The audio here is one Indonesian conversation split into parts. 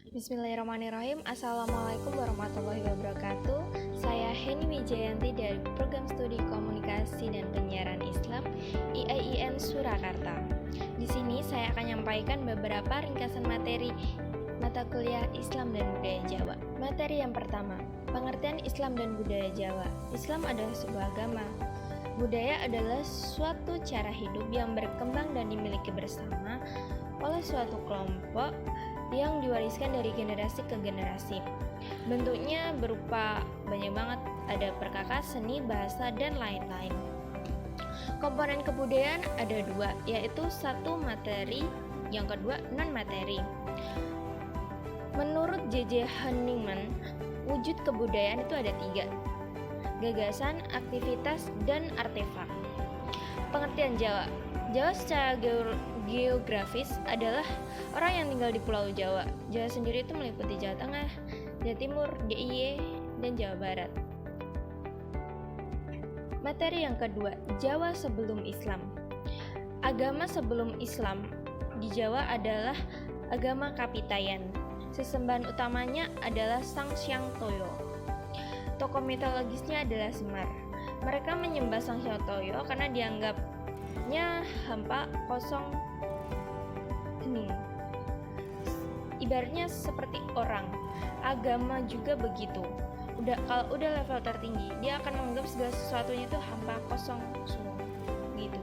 Bismillahirrahmanirrahim. Assalamualaikum warahmatullahi wabarakatuh. Saya Heni Wijayanti dari Program Studi Komunikasi dan Penyiaran Islam IAIN Surakarta. Di sini saya akan menyampaikan beberapa ringkasan materi mata kuliah Islam dan Budaya Jawa. Materi yang pertama, pengertian Islam dan budaya Jawa. Islam adalah sebuah agama. Budaya adalah suatu cara hidup yang berkembang dan dimiliki bersama oleh suatu kelompok yang diwariskan dari generasi ke generasi. Bentuknya berupa banyak banget, ada perkakas, seni, bahasa, dan lain-lain. Komponen kebudayaan ada dua, yaitu satu materi, yang kedua non-materi. Menurut J.J. Henneman, wujud kebudayaan itu ada tiga: gagasan, aktivitas, dan artefak. Pengertian Jawa. Jawa secara geografis adalah orang yang tinggal di Pulau Jawa. Jawa sendiri itu meliputi Jawa Tengah, Jawa Timur, DIY, dan Jawa Barat. Materi yang kedua, Jawa sebelum Islam. Agama sebelum Islam di Jawa adalah agama Kapitayan. Sesembahan utamanya adalah Sang Hyang Toyo. Tokoh mitologisnya adalah Semar. Mereka menyembah Sang Hyang Toyo karena dianggapnya hampa, kosong, hening. Ibaratnya seperti orang. Agama juga begitu. Kalau udah level tertinggi, dia akan menganggap segala sesuatunya itu hampa, kosong, semua. Gitu.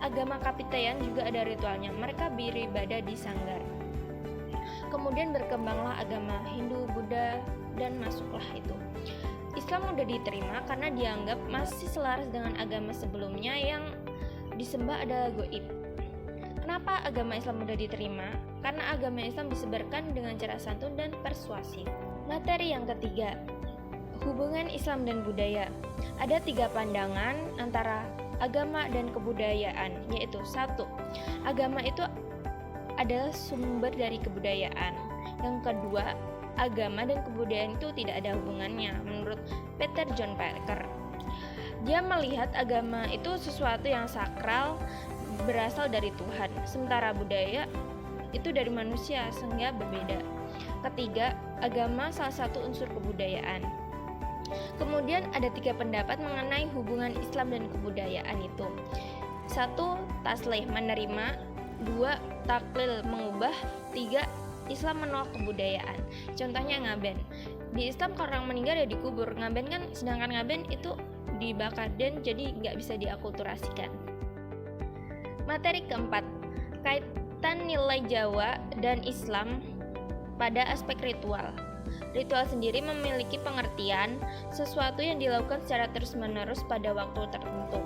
Agama Kapitayan juga ada ritualnya. Mereka beribadah di sanggar. Kemudian berkembanglah agama Hindu, Buddha, dan masuklah itu. Islam mudah diterima karena dianggap masih selaras dengan agama sebelumnya yang disembah adalah goib. Kenapa agama Islam mudah diterima? Karena agama Islam disebarkan dengan cara santun dan persuasif. Materi yang ketiga, hubungan Islam dan budaya. Ada tiga pandangan antara agama dan kebudayaan, yaitu satu, agama itu adalah sumber dari kebudayaan. Yang kedua, agama dan kebudayaan itu tidak ada hubungannya, menurut Peter John Parker. Dia melihat agama itu sesuatu yang sakral, berasal dari Tuhan, sementara budaya itu dari manusia, sehingga berbeda. Ketiga, agama salah satu unsur kebudayaan. Kemudian ada tiga pendapat mengenai hubungan Islam dan kebudayaan itu. Satu, taslih, menerima. Dua, taklil, mengubah. Tiga, Islam menolak kebudayaan. Contohnya ngaben. Di Islam kalau orang meninggal ya dikubur. Ngaben kan, sedangkan ngaben itu dibakar dan jadi nggak bisa diakulturasikan. Materi keempat, kaitan nilai Jawa dan Islam pada aspek ritual. Ritual sendiri memiliki pengertian sesuatu yang dilakukan secara terus-menerus pada waktu tertentu.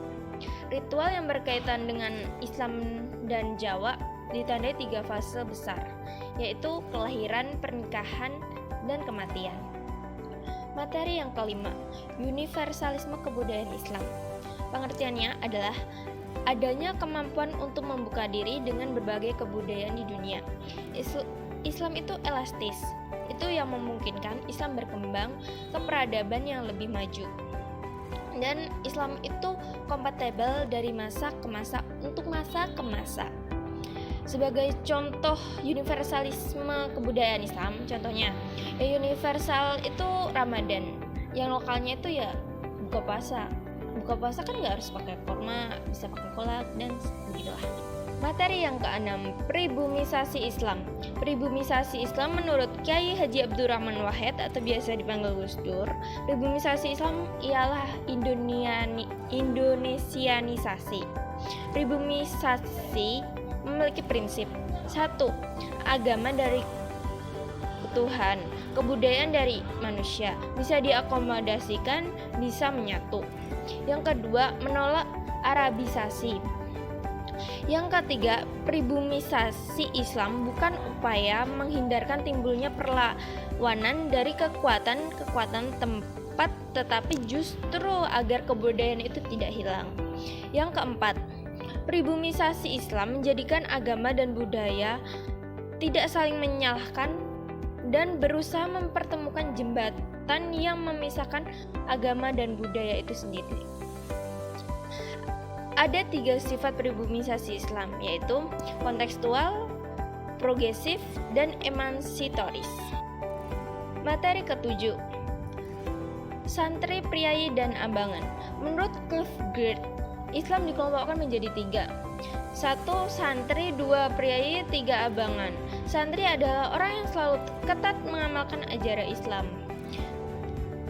Ritual yang berkaitan dengan Islam dan Jawa ditandai tiga fase besar, yaitu kelahiran, pernikahan, dan kematian. Materi yang kelima, universalisme kebudayaan Islam. Pengertiannya adalah adanya kemampuan untuk membuka diri dengan berbagai kebudayaan di dunia. Islam itu elastis, itu yang memungkinkan Islam berkembang ke peradaban yang lebih maju. Dan Islam itu kompatibel dari masa ke masa untuk masa ke masa. Sebagai contoh universalisme kebudayaan Islam, contohnya universal itu Ramadan, yang lokalnya itu ya buka puasa. Buka puasa kan nggak harus pakai kurma, bisa pakai kolak dan begitulah. Materi yang keenam, pribumisasi Islam. Pribumisasi Islam menurut Kiai Haji Abdurrahman Wahid atau biasa dipanggil Gus Dur, pribumisasi Islam ialah Indonesianisasi. Pribumisasi memiliki prinsip: satu, agama dari Tuhan, kebudayaan dari manusia, bisa diakomodasikan, bisa menyatu. Yang kedua, menolak Arabisasi. Yang ketiga, pribumisasi Islam bukan upaya menghindarkan timbulnya perlawanan dari kekuatan tempat, tetapi justru agar kebudayaan itu tidak hilang. Yang keempat, pribumisasi Islam menjadikan agama dan budaya tidak saling menyalahkan dan berusaha mempertemukan jembatan yang memisahkan agama dan budaya itu sendiri. Ada tiga sifat pribumisasi Islam, yaitu kontekstual, progresif, dan emansitoris. Materi ketujuh, santri, priayi, dan abangan. Menurut Kierkegaard, Islam dikelompokkan menjadi 3. 1. Santri, 2. Priayi, 3. Abangan. Santri adalah orang yang selalu ketat mengamalkan ajaran Islam.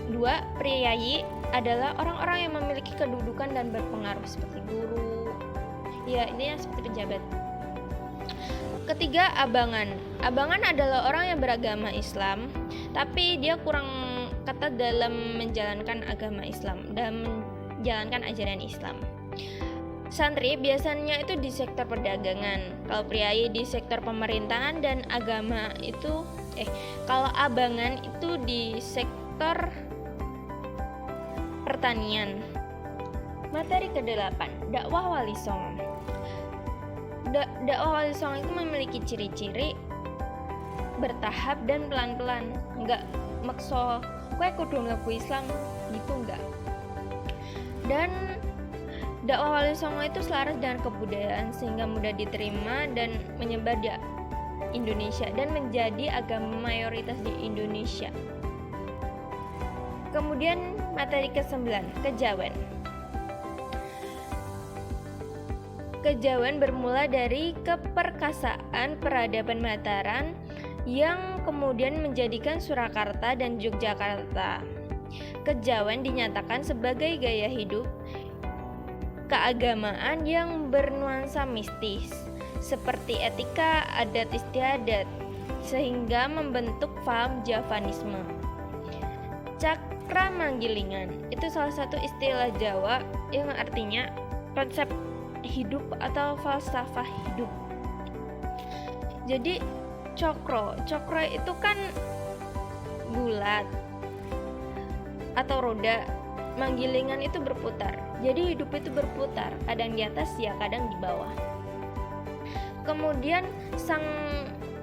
2. Priayi adalah orang-orang yang memiliki kedudukan dan berpengaruh seperti guru. Ya, ini yang seperti pejabat. Ketiga, abangan. Abangan adalah orang yang beragama Islam, tapi dia kurang ketat dalam menjalankan agama Islam dan menjalankan ajaran Islam. Santri biasanya itu di sektor perdagangan, kalau priayi di sektor pemerintahan dan agama itu kalau abangan itu di sektor pertanian. Materi ke-8, dakwah Wali Songo. Dakwah Wali Songo itu memiliki ciri-ciri bertahap dan pelan-pelan, enggak makso kowe kudu mlebu Islam gitu, enggak. Dan dakwah Wali Songo itu selaras dengan kebudayaan sehingga mudah diterima dan menyebar di Indonesia dan menjadi agama mayoritas di Indonesia. Kemudian materi ke-9, kejawen. Kejawen bermula dari keperkasaan peradaban Mataram yang kemudian menjadikan Surakarta dan Yogyakarta. Kejawen dinyatakan sebagai gaya hidup keagamaan yang bernuansa mistis, seperti etika, adat istiadat, sehingga membentuk paham Javanisme. Cakra Manggilingan itu salah satu istilah Jawa yang artinya konsep hidup atau falsafah hidup. Jadi cokro itu kan bulat atau roda, manggilingan itu berputar. Jadi hidup itu berputar, kadang di atas ya kadang di bawah. Kemudian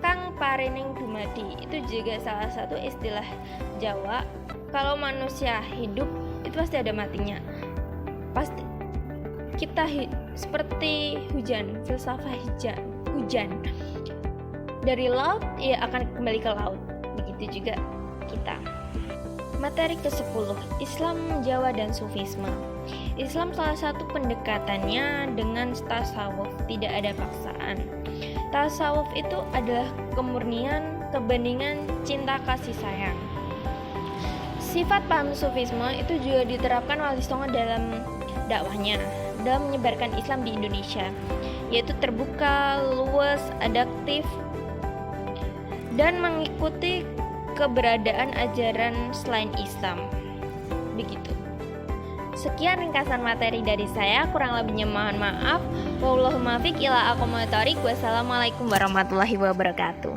Kang Parening Dumadi itu juga salah satu istilah Jawa. Kalau manusia hidup itu pasti ada matinya. Pasti kita seperti hujan, filsafah hujan. Dari laut ya akan kembali ke laut. Begitu juga kita. Materi ke-10, Islam Jawa dan Sufisme. Islam salah satu pendekatannya dengan tasawuf, tidak ada paksaan. Tasawuf itu adalah kemurnian, kebeningan, cinta kasih sayang. Sifat paham Sufisme itu juga diterapkan Wali Songo dalam dakwahnya, dalam menyebarkan Islam di Indonesia, yaitu terbuka, luas, adaptif, dan mengikuti keberadaan ajaran selain Islam. Begitu. Sekian ringkasan materi dari saya, kurang lebihnya mohon maaf. Wallahul muwaffiq ila aqwamit thoriq. Wassalamualaikum warahmatullahi wabarakatuh.